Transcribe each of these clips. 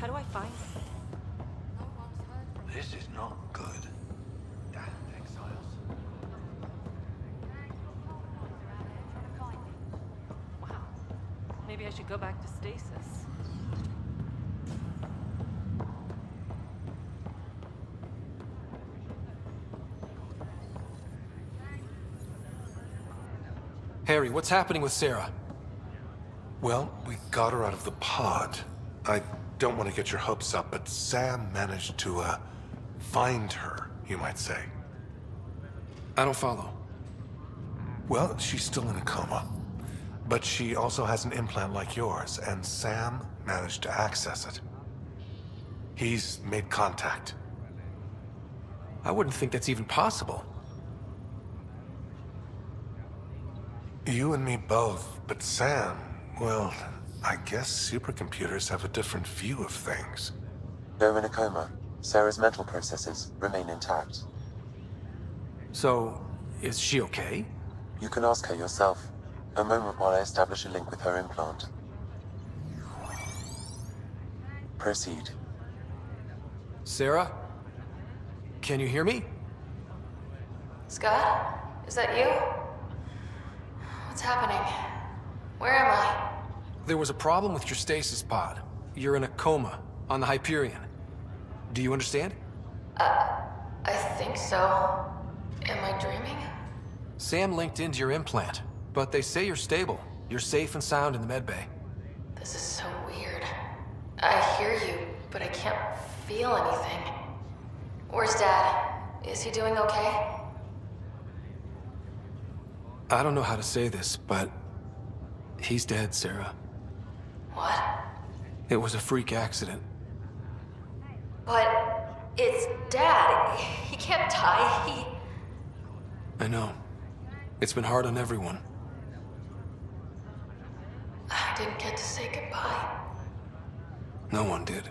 How do I find him? This is not good. Damn exiles. Wow. Maybe I should go back to stasis. Harry, what's happening with Sarah? Well, we got her out of the pod. I don't want to get your hopes up, but Sam managed to, find her, you might say. I don't follow. Well, she's still in a coma. But she also has an implant like yours, and Sam managed to access it. He's made contact. I wouldn't think that's even possible. You and me both, but Sam, well, I guess supercomputers have a different view of things. They're in a coma. Sarah's mental processes remain intact. So, is she okay? You can ask her yourself. A moment while I establish a link with her implant. Proceed. Sarah? Can you hear me? Scott? Is that you? What's happening? Where am I? There was a problem with your stasis pod. You're in a coma on the Hyperion. Do you understand? I think so. Am I dreaming? Sam linked into your implant, but they say you're stable. You're safe and sound in the medbay. This is so weird. I hear you, but I can't feel anything. Where's Dad? Is he doing okay? I don't know how to say this, but he's dead, Sarah. What? It was a freak accident. But it's Dad. He can't die. I know. It's been hard on everyone. I didn't get to say goodbye. No one did.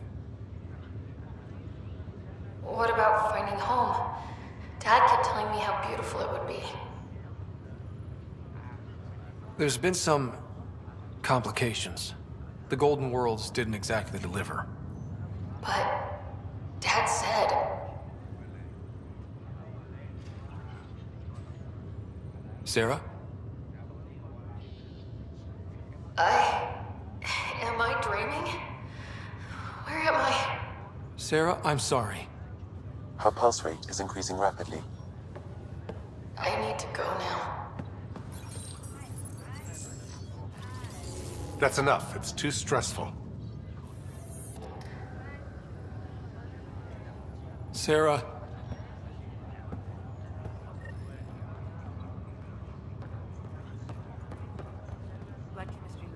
What about finding home? Dad kept telling me how beautiful it would be. There's been some complications. The Golden Worlds didn't exactly deliver. But Dad said... Sarah? Am I dreaming? Where am I? Sarah, I'm sorry. Her pulse rate is increasing rapidly. I need to go now. That's enough. It's too stressful. Sarah. Blood chemistry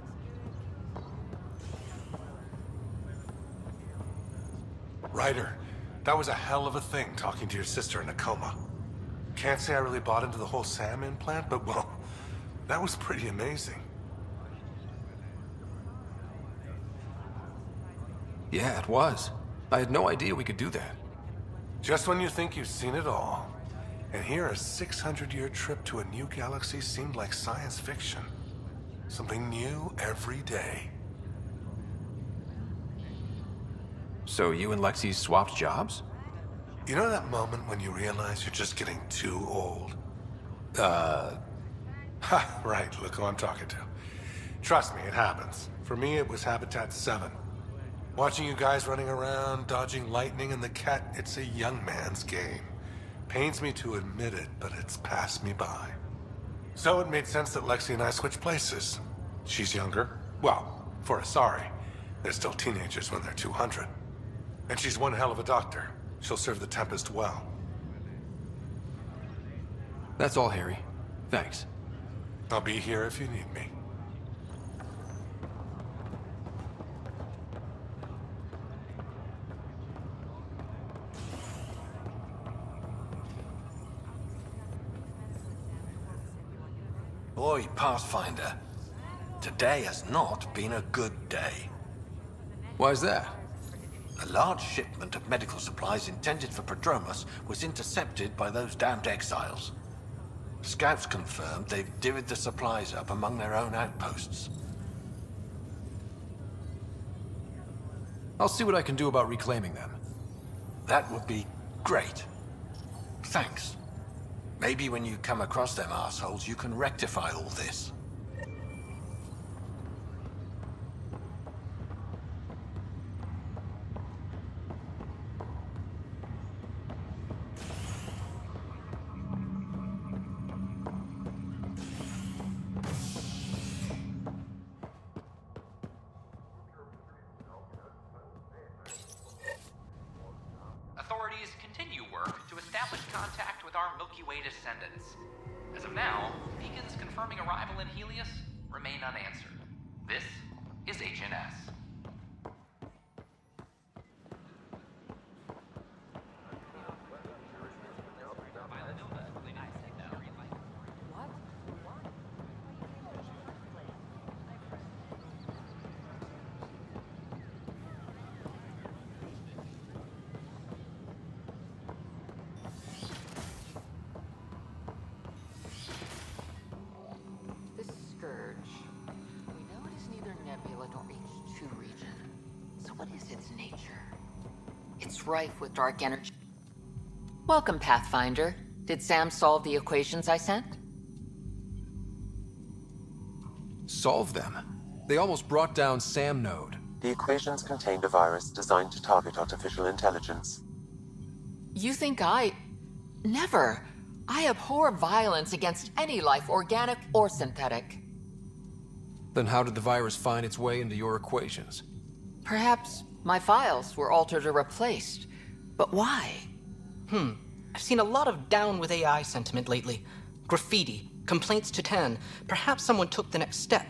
looks Ryder, that was a hell of a thing talking to your sister in a coma. Can't say I really bought into the whole Sam implant, but well, that was pretty amazing. Yeah, it was. I had no idea we could do that. Just when you think you've seen it all. And here a 600-year trip to a new galaxy seemed like science fiction. Something new every day. So you and Lexi swapped jobs? You know that moment when you realize you're just getting too old? Ha, right, look who I'm talking to. Trust me, it happens. For me, it was Habitat 7. Watching you guys running around, dodging lightning and the cat, it's a young man's game. Pains me to admit it, but it's passed me by. So it made sense that Lexi and I switched places. She's younger. Well, for Asari. They're still teenagers when they're 200. And she's one hell of a doctor. She'll serve the Tempest well. That's all, Harry. Thanks. I'll be here if you need me. Boy, Pathfinder, today has not been a good day. Why's that? A large shipment of medical supplies intended for Prodromus was intercepted by those damned exiles. Scouts confirmed they've divvied the supplies up among their own outposts. I'll see what I can do about reclaiming them. That would be great. Thanks. Maybe when you come across them assholes, you can rectify all this. Authorities continue work to establish contact with our Milky Way descendants. As of now, beacons confirming arrival in Helios remain unanswered. This is HNS. This scourge. We know it is neither nebula nor H2 region. So what is its nature? It's rife with dark energy. Welcome, Pathfinder. Did Sam solve the equations I sent? Solve them? They almost brought down Sam Node. The equations contained a virus designed to target artificial intelligence. You think I... Never. I abhor violence against any life, organic or synthetic. Then how did the virus find its way into your equations? Perhaps my files were altered or replaced. But why? I've seen a lot of down with AI sentiment lately. Graffiti, complaints to 10. Perhaps someone took the next step.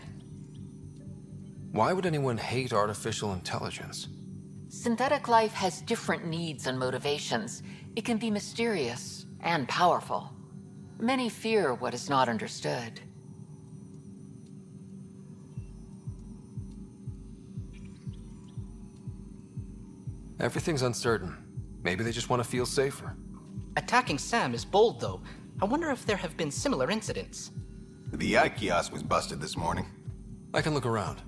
Why would anyone hate artificial intelligence? Synthetic life has different needs and motivations. It can be mysterious and powerful. Many fear what is not understood. Everything's uncertain. Maybe they just want to feel safer. Attacking Sam is bold, though. I wonder if there have been similar incidents. The eye kiosk was busted this morning. I can look around.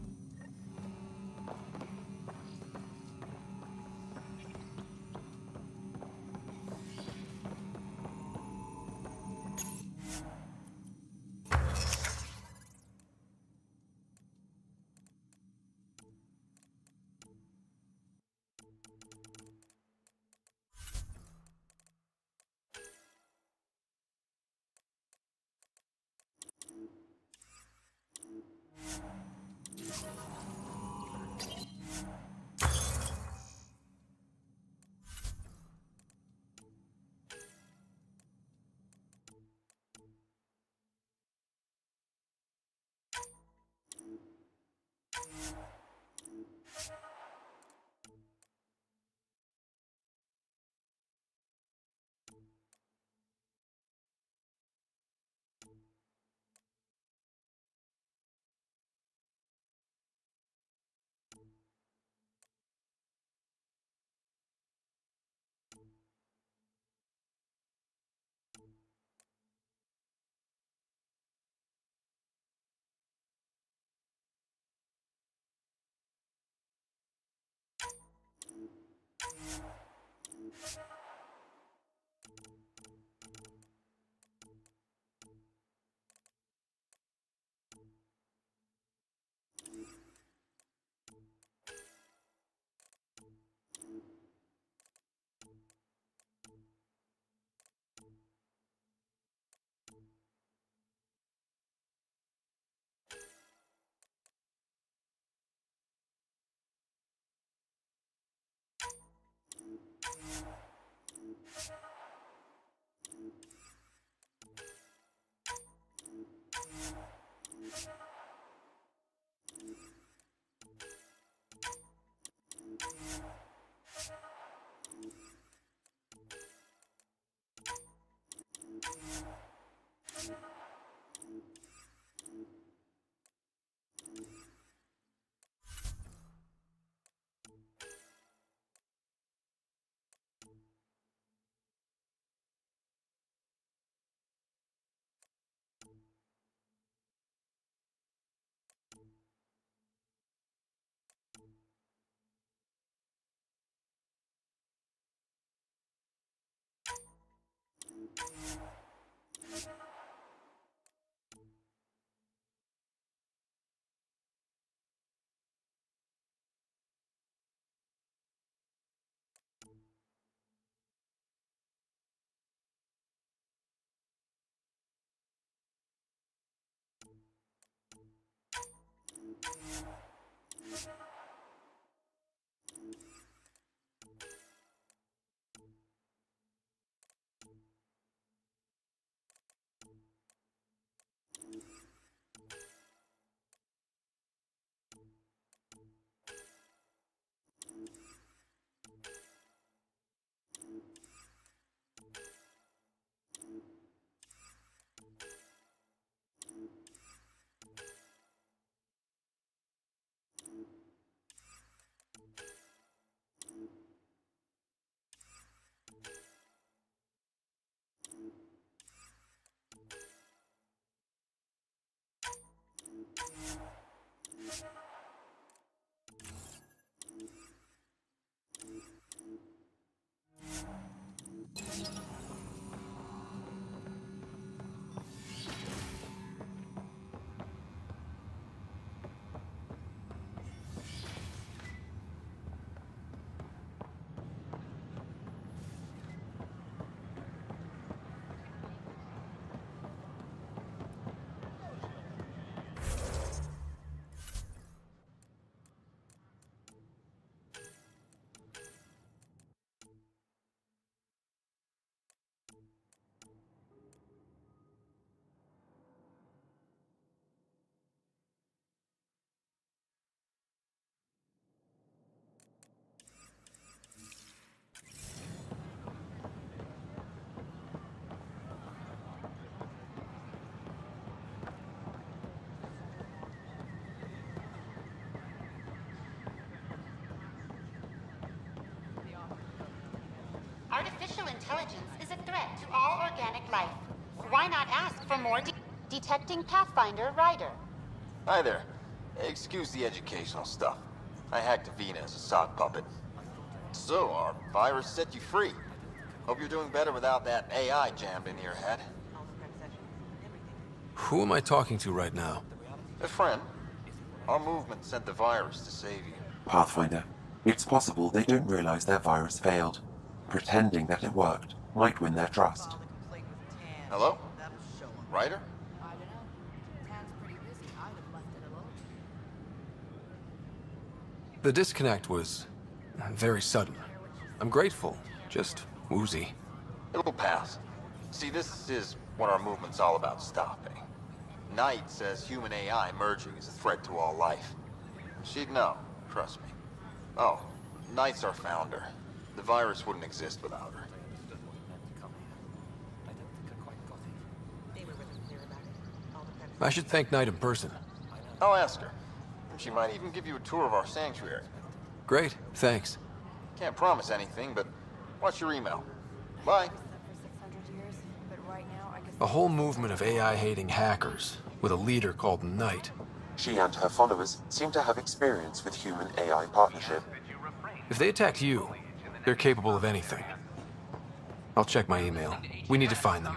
Artificial intelligence is a threat to all organic life. Why not ask for more detecting Pathfinder Ryder? Hi there. Excuse the educational stuff. I hacked Vina as a sock puppet. So, our virus set you free. Hope you're doing better without that AI jammed into your head. Who am I talking to right now? A friend. Our movement sent the virus to save you. Pathfinder, it's possible they don't realize their virus failed. Pretending that it worked might win their trust. Hello? Ryder? The disconnect was very sudden. I'm grateful, just woozy. It'll pass. See, this is what our movement's all about stopping. Knight says human AI merging is a threat to all life. She'd know, trust me. Oh, Knight's our founder. The virus wouldn't exist without her. I should thank Knight in person. I'll ask her. She might even give you a tour of our sanctuary. Great, thanks. Can't promise anything, but what's your email? Bye. A whole movement of AI-hating hackers, with a leader called Knight. She and her followers seem to have experience with human-AI partnership. If they attacked you, they're capable of anything. I'll check my email. We need to find them.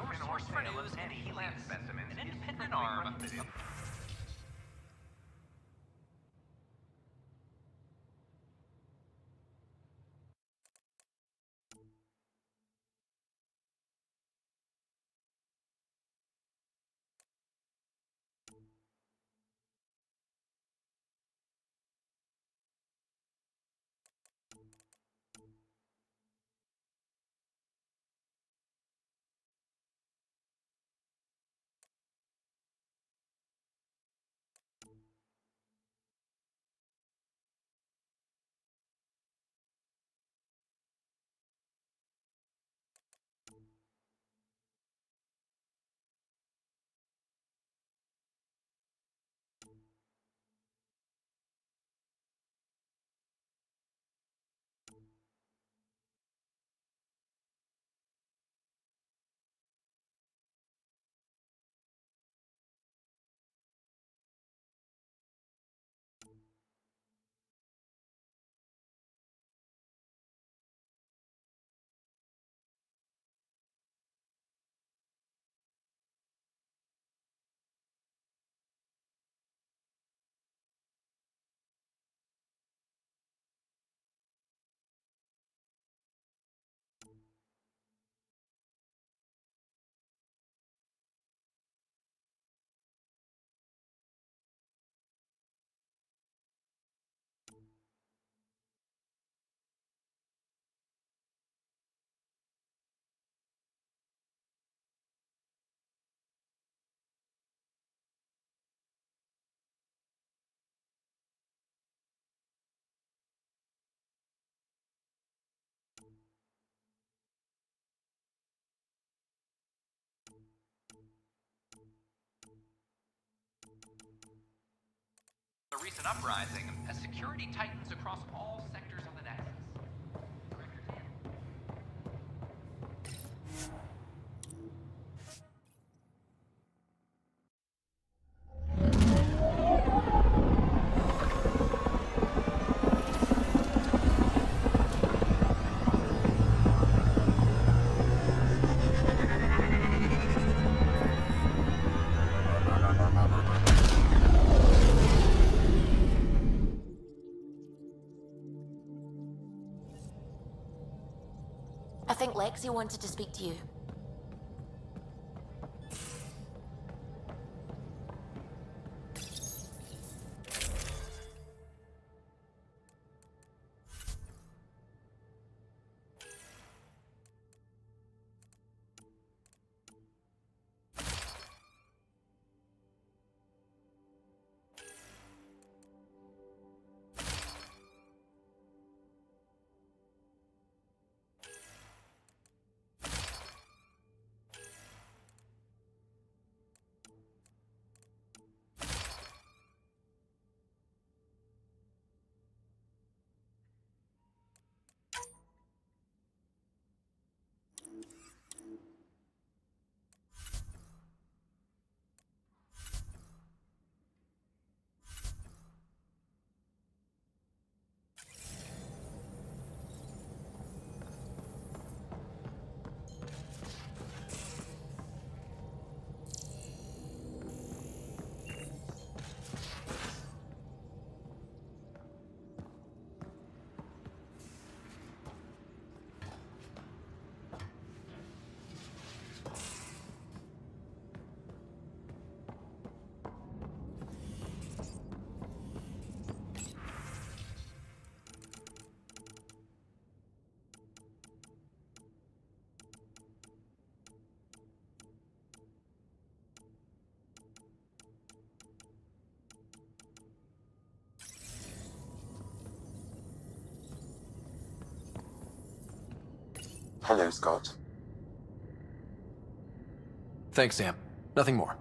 the recent uprising as security tightens across all sectors of the Nexus. I think Lexi wanted to speak to you. Hello, Scott. Thanks, Sam. Nothing more.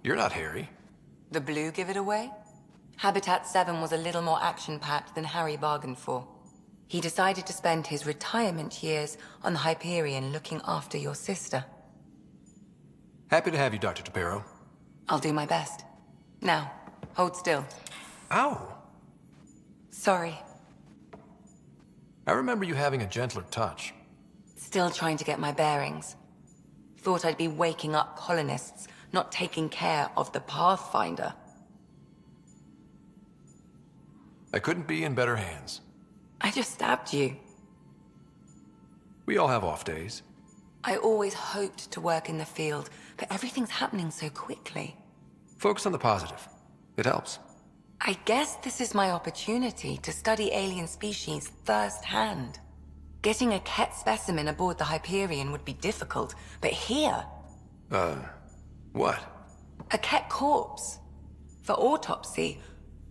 You're not Harry. The blue give it away? Habitat 7 was a little more action-packed than Harry bargained for. He decided to spend his retirement years on the Hyperion looking after your sister. Happy to have you, Dr. DePero. I'll do my best. Now, hold still. Ow! Sorry. I remember you having a gentler touch. Still trying to get my bearings. Thought I'd be waking up colonists, not taking care of the Pathfinder. I couldn't be in better hands. I just stabbed you. We all have off days. I always hoped to work in the field, but everything's happening so quickly. Focus on the positive. It helps. I guess this is my opportunity to study alien species firsthand. Getting a Ket specimen aboard the Hyperion would be difficult, but here... What? A Ket corpse. For autopsy.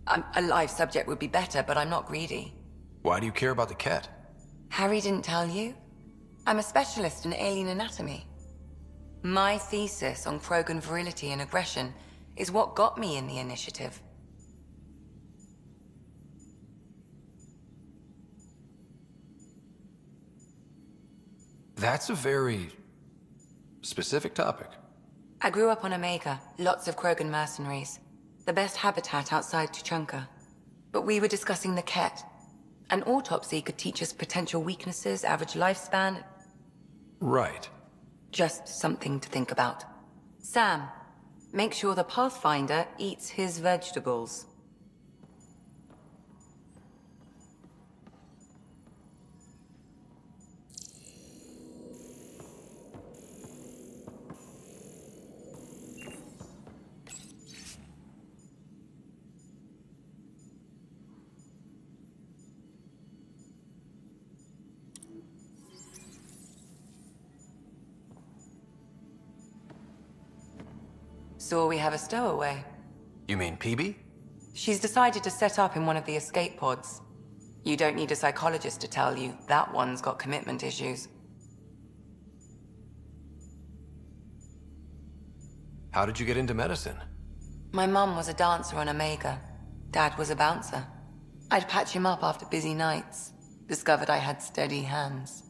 A live subject would be better, but I'm not greedy. Why do you care about the Ket? Harry didn't tell you? I'm a specialist in alien anatomy. My thesis on Krogan virility and aggression is what got me in the initiative. That's a very specific topic. I grew up on Omega, lots of Krogan mercenaries. The best habitat outside Tuchanka. But we were discussing the Ket. An autopsy could teach us potential weaknesses, average lifespan. Right. Just something to think about. Sam, make sure the Pathfinder eats his vegetables. So we have a stowaway. You mean PB? She's decided to set up in one of the escape pods. You don't need a psychologist to tell you that one's got commitment issues. How did you get into medicine? My mum was a dancer on Omega. Dad was a bouncer. I'd patch him up after busy nights. Discovered I had steady hands.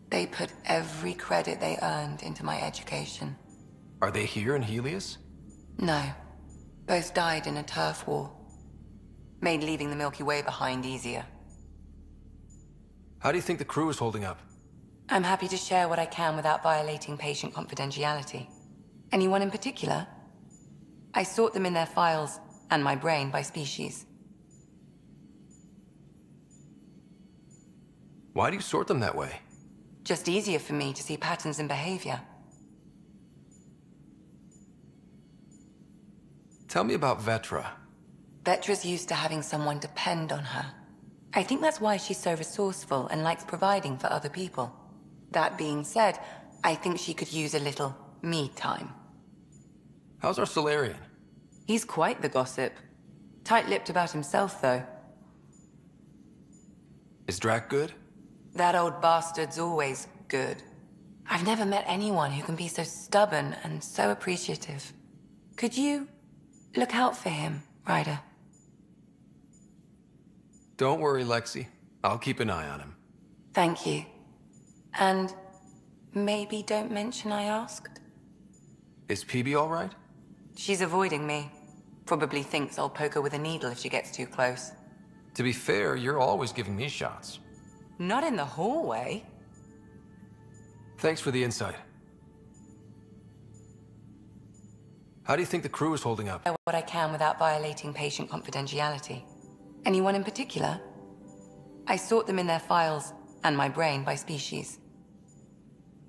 They put every credit they earned into my education. Are they here in Helios? No. Both died in a turf war. Made leaving the Milky Way behind easier. How do you think the crew is holding up? I'm happy to share what I can without violating patient confidentiality. Anyone in particular? I sort them in their files, and my brain by species. Why do you sort them that way? Just easier for me to see patterns in behavior. Tell me about Vetra. Vetra's used to having someone depend on her. I think that's why she's so resourceful and likes providing for other people. That being said, I think she could use a little me time. How's our Solarian? He's quite the gossip. Tight-lipped about himself, though. Is Drac good? That old bastard's always good. I've never met anyone who can be so stubborn and so appreciative. Could you look out for him, Ryder? Don't worry, Lexi. I'll keep an eye on him. Thank you. And maybe don't mention I asked? Is PB all right? She's avoiding me. Probably thinks I'll poke her with a needle if she gets too close. To be fair, you're always giving me shots. Not in the hallway. Thanks for the insight. How do you think the crew is holding up? What I can without violating patient confidentiality. Anyone in particular? I sort them in their files, and my brain by species.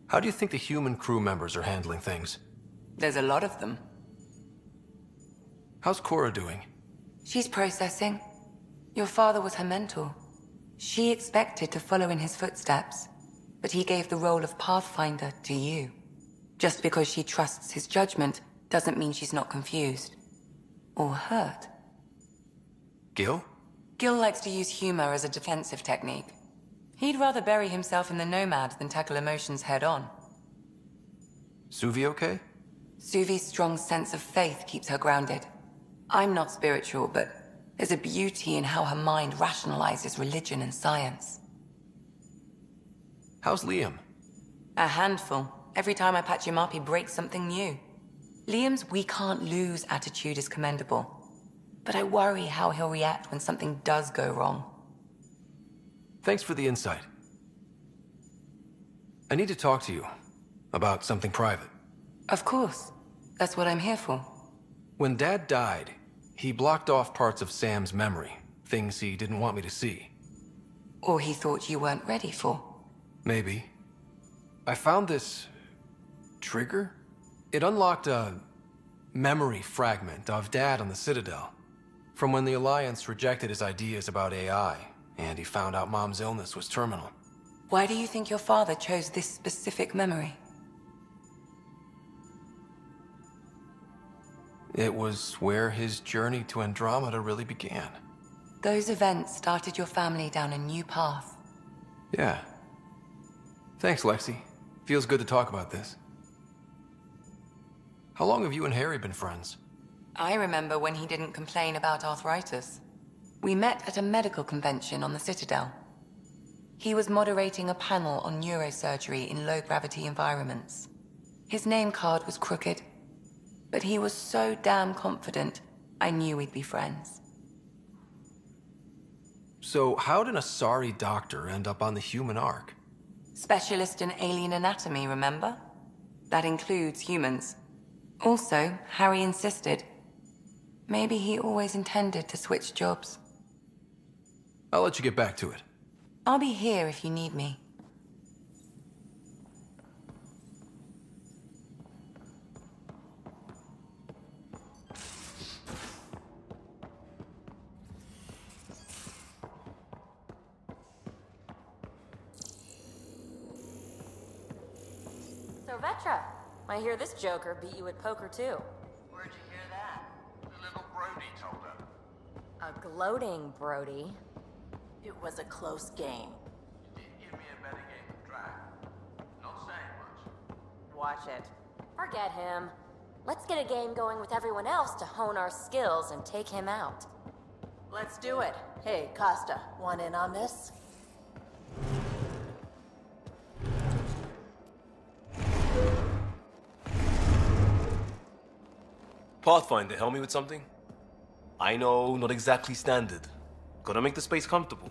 How do you think the human crew members are handling things? There's a lot of them. How's Cora doing? She's processing. Your father was her mentor. She expected to follow in his footsteps, but he gave the role of Pathfinder to you. Just because she trusts his judgment doesn't mean she's not confused. Or hurt. Gil? Gil likes to use humor as a defensive technique. He'd rather bury himself in the Nomad than tackle emotions head-on. Suvi okay? Suvi's strong sense of faith keeps her grounded. I'm not spiritual, but there's a beauty in how her mind rationalizes religion and science. How's Liam? A handful. Every time I patch him up, he breaks something new. Liam's "we can't lose" attitude is commendable. But I worry how he'll react when something does go wrong. Thanks for the insight. I need to talk to you about something private. Of course. That's what I'm here for. When Dad died, he blocked off parts of Sam's memory, things he didn't want me to see. Or he thought you weren't ready for. Maybe. I found this trigger. It unlocked a memory fragment of Dad on the Citadel, from when the Alliance rejected his ideas about AI, and he found out Mom's illness was terminal. Why do you think your father chose this specific memory? It was where his journey to Andromeda really began. Those events started your family down a new path. Yeah, Thanks, Lexi. Feels good to talk about this. How long have you and Harry been friends? I remember when he didn't complain about arthritis. We met at a medical convention on the Citadel. He was moderating a panel on neurosurgery in low-gravity environments. His name card was crooked, but he was so damn confident, I knew we'd be friends. So how did a sorry doctor end up on the human Ark? Specialist in alien anatomy, remember? That includes humans. Also, Harry insisted. Maybe he always intended to switch jobs. I'll let you get back to it. I'll be here if you need me. So, Vetra, I hear this joker beat you at poker, too. Where'd you hear that? The little Brody told her. A gloating Brody. It was a close game. You did give me a better game of drag. Not saying much. Watch it. Forget him. Let's get a game going with everyone else to hone our skills and take him out. Let's do it. Hey, Costa, want in on this? Pathfinder, help me with something? I know, not exactly standard. Gotta make the space comfortable.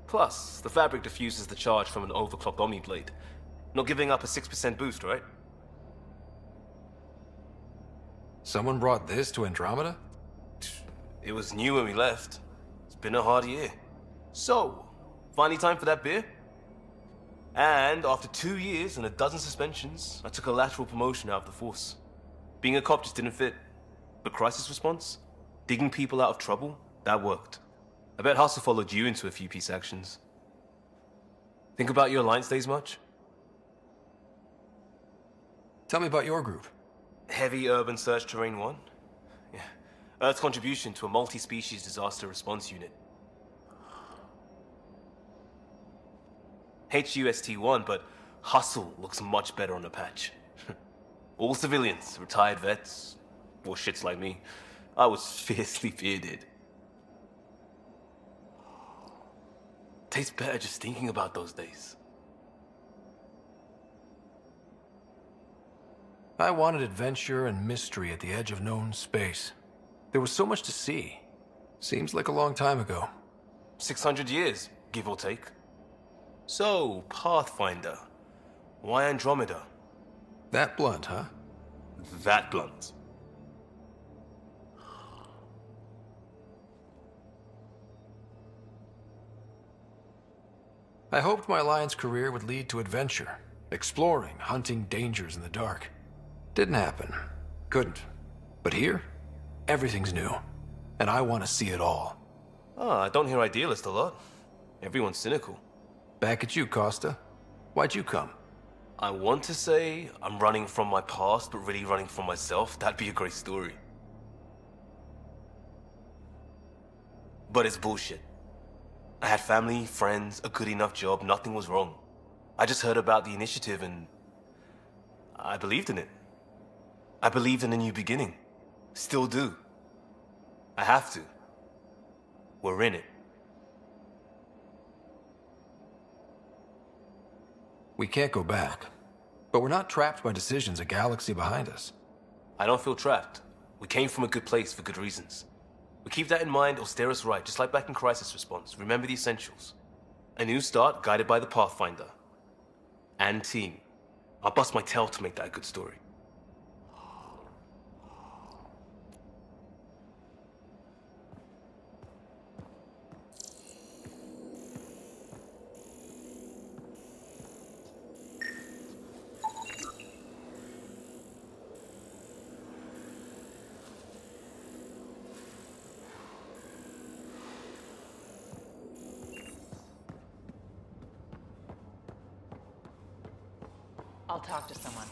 Plus, the fabric diffuses the charge from an overclocked Omni blade. Not giving up a 6% boost, right? Someone brought this to Andromeda? It was new when we left. It's been a hard year. So, finally time for that beer? And after 2 years and a dozen suspensions, I took a lateral promotion out of the force. Being a cop just didn't fit. But crisis response? Digging people out of trouble? That worked. I bet Hustle followed you into a few peace actions. Think about your Alliance days much? Tell me about your group. Heavy Urban Search Terrain 1? Yeah. Earth's contribution to a multi-species disaster response unit. HUST-1, but Hustle looks much better on a patch. All civilians, retired vets, or shits like me. I was fiercely bearded. Tastes better just thinking about those days. I wanted adventure and mystery at the edge of known space. There was so much to see. Seems like a long time ago. 600 years, give or take. So, Pathfinder. Why Andromeda? That blunt, huh? That blunt. I hoped my Alliance career would lead to adventure, exploring, hunting dangers in the dark. Didn't happen. Couldn't. But here, everything's new. And I want to see it all. Ah, I don't hear idealist a lot. Everyone's cynical. Back at you, Costa. Why'd you come? I want to say I'm running from my past, but really running from myself. That'd be a great story. But it's bullshit. I had family, friends, a good enough job, nothing was wrong. I just heard about the initiative and I believed in it. I believed in a new beginning. Still do. I have to. We're in it. We can't go back. But we're not trapped by decisions a galaxy behind us. I don't feel trapped. We came from a good place for good reasons. We keep that in mind or steer us right, just like back in Crisis Response. Remember the essentials. A new start guided by the Pathfinder. And team. I'll bust my tail to make that a good story. I'll talk to someone.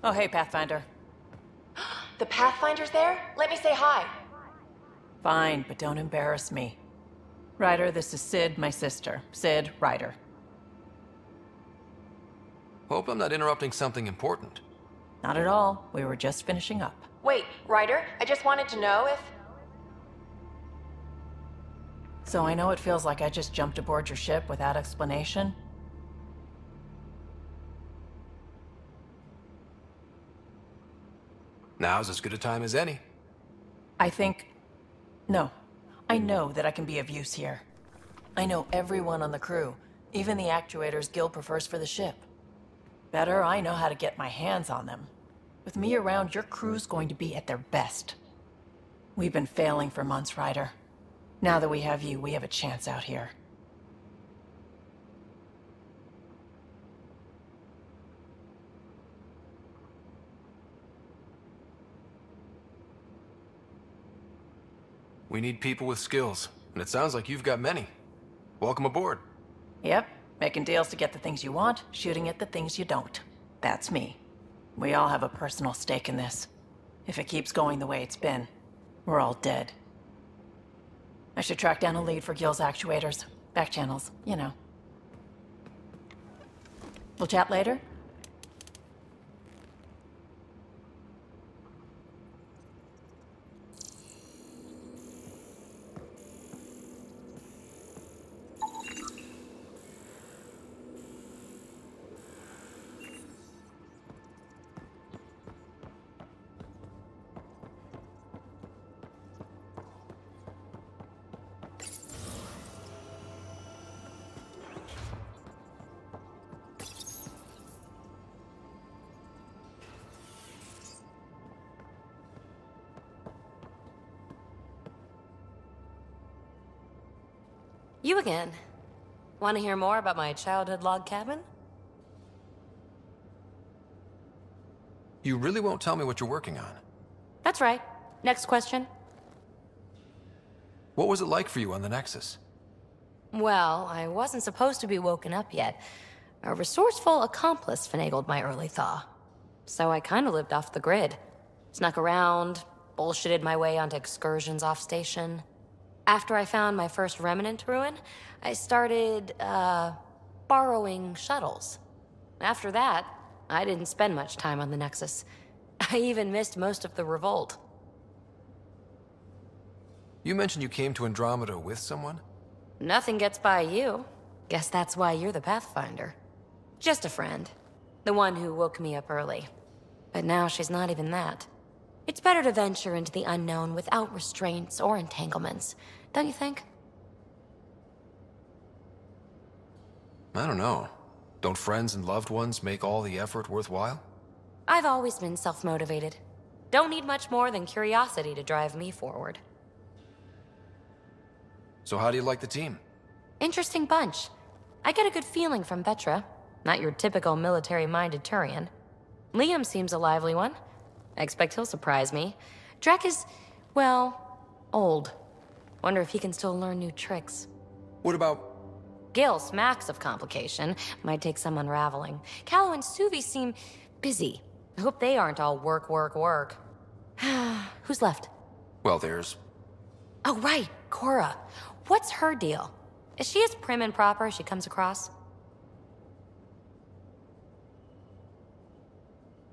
Oh, hey, Pathfinder. The Pathfinder's there? Let me say hi. Fine, but don't embarrass me. Ryder, this is Sid, my sister. Sid, Ryder. Hope I'm not interrupting something important. Not at all. We were just finishing up. Wait, Ryder, I just wanted to know if... So I know it feels like I just jumped aboard your ship without explanation. Now's as good a time as any. No. I know that I can be of use here. I know everyone on the crew, even the actuators Gil prefers for the ship. Better, I know how to get my hands on them. With me around, your crew's going to be at their best. We've been failing for months, Ryder. Now that we have you, we have a chance out here. We need people with skills, and it sounds like you've got many. Welcome aboard. Yep, making deals to get the things you want, shooting at the things you don't. That's me. We all have a personal stake in this. If it keeps going the way it's been, we're all dead. I should track down a lead for Gil's actuators. Back channels, you know. We'll chat later? You again. Want to hear more about my childhood log cabin? You really won't tell me what you're working on? That's right. Next question. What was it like for you on the Nexus? Well, I wasn't supposed to be woken up yet. A resourceful accomplice finagled my early thaw. So I kind of lived off the grid. Snuck around, bullshitted my way onto excursions off station. After I found my first remnant ruin, I started, borrowing shuttles. After that, I didn't spend much time on the Nexus. I even missed most of the revolt. You mentioned you came to Andromeda with someone? Nothing gets by you. Guess that's why you're the Pathfinder. Just a friend. The one who woke me up early. But now she's not even that. It's better to venture into the unknown without restraints or entanglements, don't you think? I don't know. Don't friends and loved ones make all the effort worthwhile? I've always been self-motivated. Don't need much more than curiosity to drive me forward. So how do you like the team? Interesting bunch. I get a good feeling from Vetra. Not your typical military-minded Turian. Liam seems a lively one. I expect he'll surprise me. Drek is, well, old. Wonder if he can still learn new tricks. What about... Gil smacks of complication. Might take some unraveling. Callow and Suvi seem busy. I hope they aren't all work, work, work. Who's left? Well, there's... Oh, right, Cora. What's her deal? Is she as prim and proper as she comes across?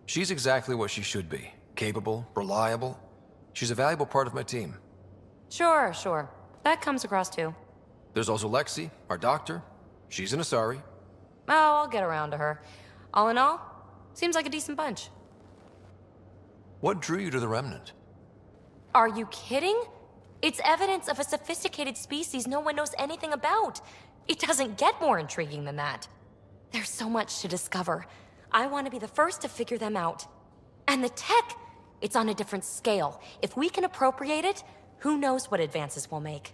She's exactly what she should be. Capable, reliable. She's a valuable part of my team. Sure. That comes across too. There's also Lexi, our doctor. She's an Asari. Oh, I'll get around to her. All in all, seems like a decent bunch. What drew you to the Remnant? Are you kidding? It's evidence of a sophisticated species no one knows anything about. It doesn't get more intriguing than that. There's so much to discover. I want to be the first to figure them out. And the tech, it's on a different scale. If we can appropriate it, who knows what advances we'll make.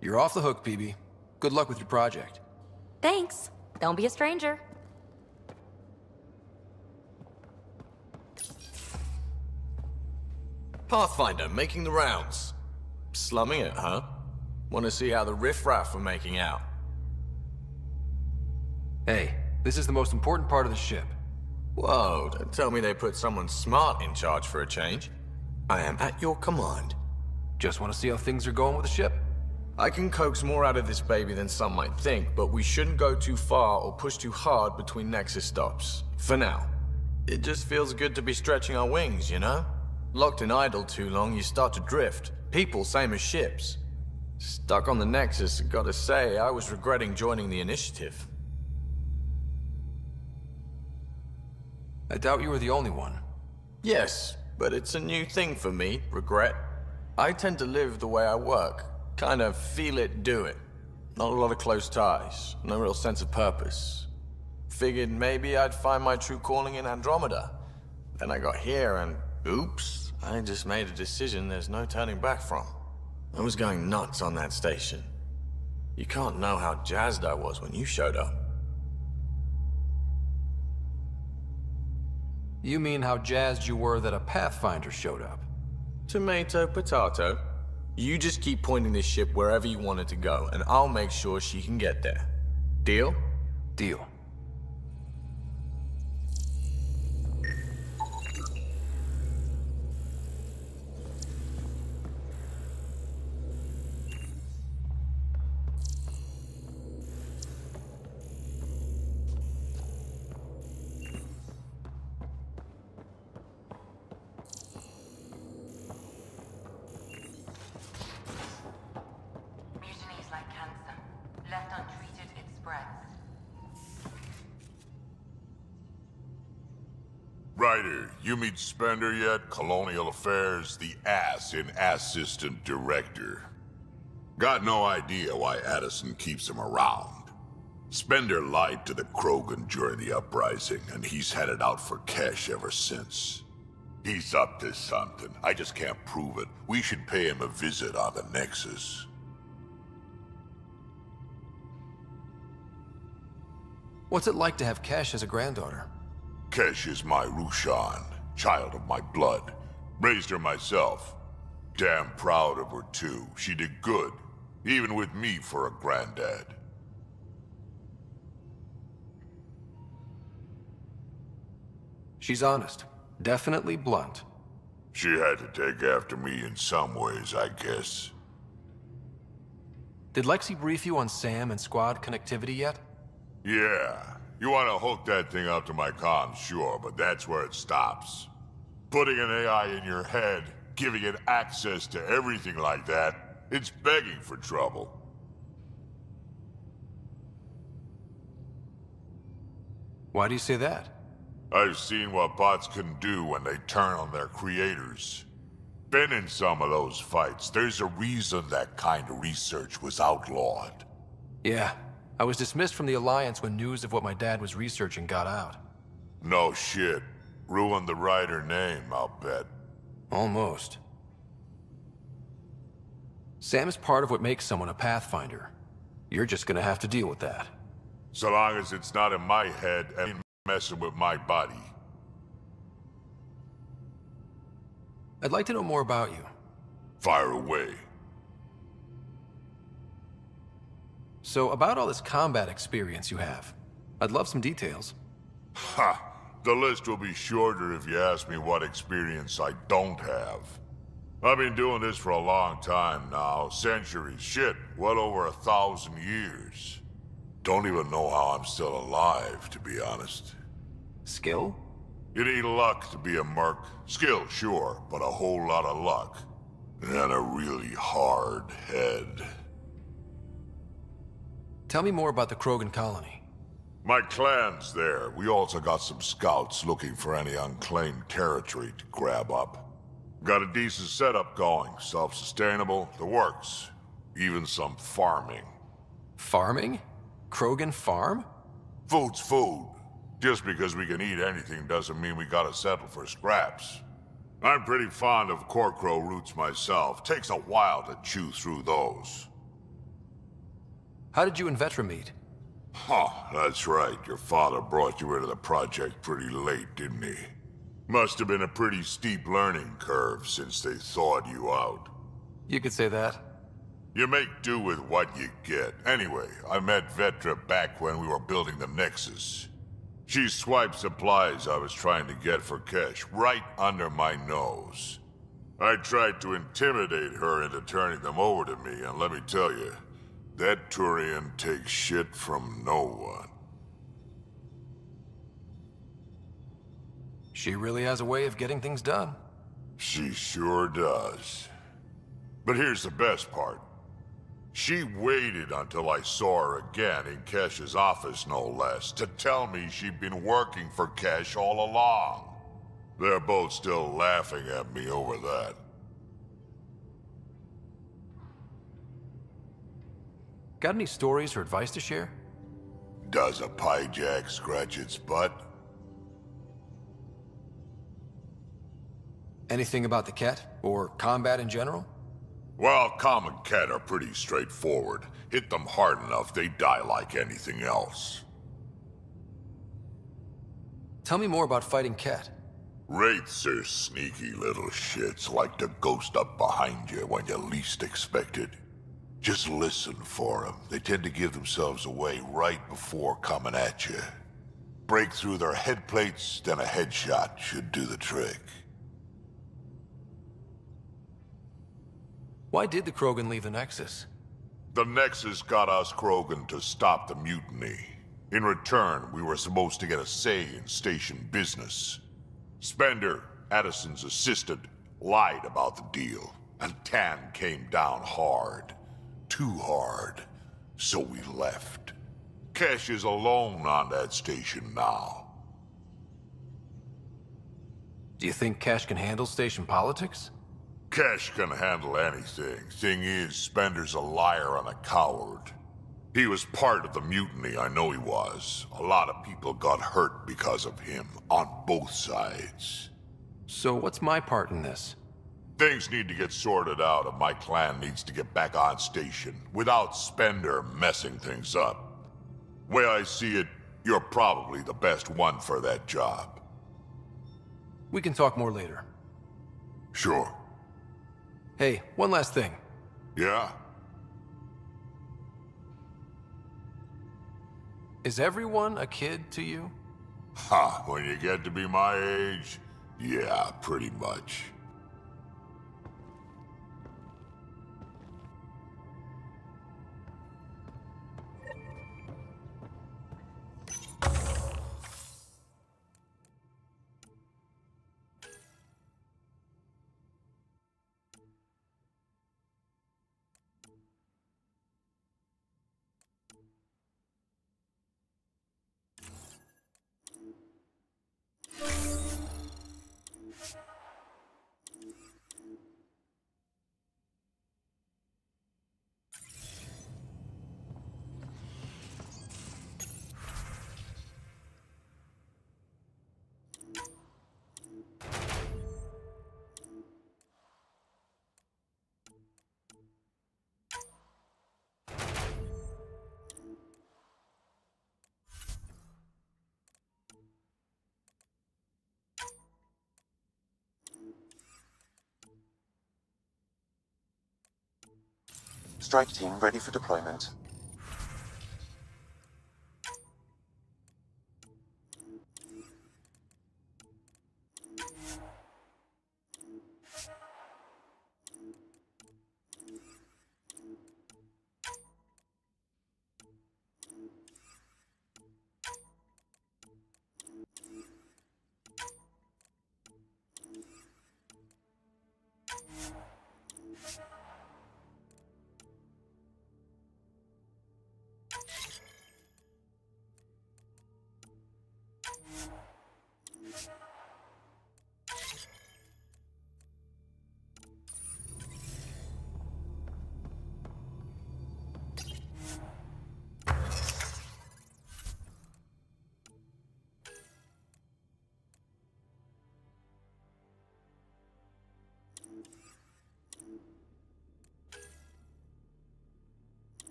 You're off the hook, PB. Good luck with your project. Thanks. Don't be a stranger. Pathfinder making the rounds. Slumming it, huh? Want to see how the riffraff are making out? Hey, this is the most important part of the ship. Whoa, don't tell me they put someone smart in charge for a change. I am at your command. Just want to see how things are going with the ship. I can coax more out of this baby than some might think, but we shouldn't go too far or push too hard between Nexus stops. For now. It just feels good to be stretching our wings, you know? Locked and idle too long, you start to drift. People, same as ships. Stuck on the Nexus, gotta say, I was regretting joining the initiative. I doubt you were the only one. Yes, but it's a new thing for me, regret. I tend to live the way I work. Kind of feel it, do it. Not a lot of close ties, no real sense of purpose. Figured maybe I'd find my true calling in Andromeda. Then I got here and, oops, I just made a decision there's no turning back from. I was going nuts on that station. You can't know how jazzed I was when you showed up. You mean how jazzed you were that a Pathfinder showed up? Tomato, potato. You just keep pointing this ship wherever you want it to go, and I'll make sure she can get there. Deal? Deal. Ryder, you meet Spender yet? Colonial Affairs, the ass in Assistant Director. Got no idea why Addison keeps him around. Spender lied to the Krogan during the uprising, and he's headed out for cash ever since. He's up to something. I just can't prove it. We should pay him a visit on the Nexus. What's it like to have Cash as a granddaughter? Kesh is my Rushan, child of my blood. Raised her myself. Damn proud of her too. She did good, even with me for a granddad. She's honest. Definitely blunt. She had to take after me in some ways, I guess. Did Lexi brief you on Sam and squad connectivity yet? Yeah. You want to hook that thing up to my comms, sure, but that's where it stops. Putting an AI in your head, giving it access to everything like that, it's begging for trouble. Why do you say that? I've seen what bots can do when they turn on their creators. Been in some of those fights. There's a reason that kind of research was outlawed. Yeah. I was dismissed from the Alliance when news of what my dad was researching got out. No shit. Ruined the Ryder name, I'll bet. Almost. Sam is part of what makes someone a Pathfinder. You're just gonna have to deal with that. So long as it's not in my head and messing with my body. I'd like to know more about you. Fire away. So, about all this combat experience you have, I'd love some details. Ha! The list will be shorter if you ask me what experience I don't have. I've been doing this for a long time now, centuries, shit, well over 1,000 years. Don't even know how I'm still alive, to be honest. Skill? You need luck to be a merc. Skill, sure, but a whole lot of luck. And a really hard head. Tell me more about the Krogan colony. My clan's there. We also got some scouts looking for any unclaimed territory to grab up. Got a decent setup going. Self-sustainable, the works. Even some farming. Farming? Krogan farm? Food's food. Just because we can eat anything doesn't mean we gotta settle for scraps. I'm pretty fond of Corcrow roots myself. Takes a while to chew through those. How did you and Vetra meet? Huh, that's right. Your father brought you into the project pretty late, didn't he? Must have been a pretty steep learning curve since they thawed you out. You could say that. You make do with what you get. Anyway, I met Vetra back when we were building the Nexus. She swiped supplies I was trying to get for Kesh right under my nose. I tried to intimidate her into turning them over to me, and let me tell you, that Turian takes shit from no one. She really has a way of getting things done. She sure does. But here's the best part. She waited until I saw her again in Kesh's office, no less, to tell me she'd been working for Kesh all along. They're both still laughing at me over that. Got any stories or advice to share? Does a pie jack scratch its butt? Anything about the Ket, or combat in general? Well, common Ket are pretty straightforward. Hit them hard enough, they die like anything else. Tell me more about fighting Ket. Wraiths are sneaky little shits, like to ghost up behind you when you least expect it. Just listen for them. They tend to give themselves away right before coming at you. Break through their head plates, then a headshot should do the trick. Why did the Krogan leave the Nexus? The Nexus got us Krogan to stop the mutiny. In return, we were supposed to get a say in station business. Spender, Addison's assistant, lied about the deal, and Tan came down hard. Too hard. So we left. Kesh is alone on that station now. Do you think Kesh can handle station politics? Kesh can handle anything. Thing is, Spender's a liar and a coward. He was part of the mutiny, I know he was. A lot of people got hurt because of him, on both sides. So what's my part in this? Things need to get sorted out, and my clan needs to get back on station, without Spender messing things up. Way I see it, you're probably the best one for that job. We can talk more later. Sure. Hey, one last thing. Yeah? Is everyone a kid to you? Ha, when you get to be my age, yeah, pretty much. Strike team ready for deployment.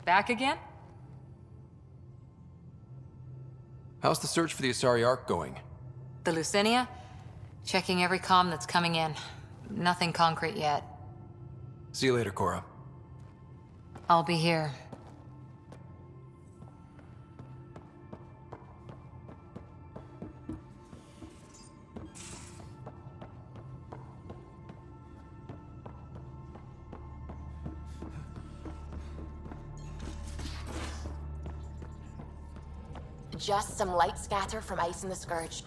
Back again? How's the search for the Asari Ark going? The Lucinia? Checking every comm that's coming in. Nothing concrete yet. See you later, Cora. I'll be here. Just some light scatter from ice in the Scourge.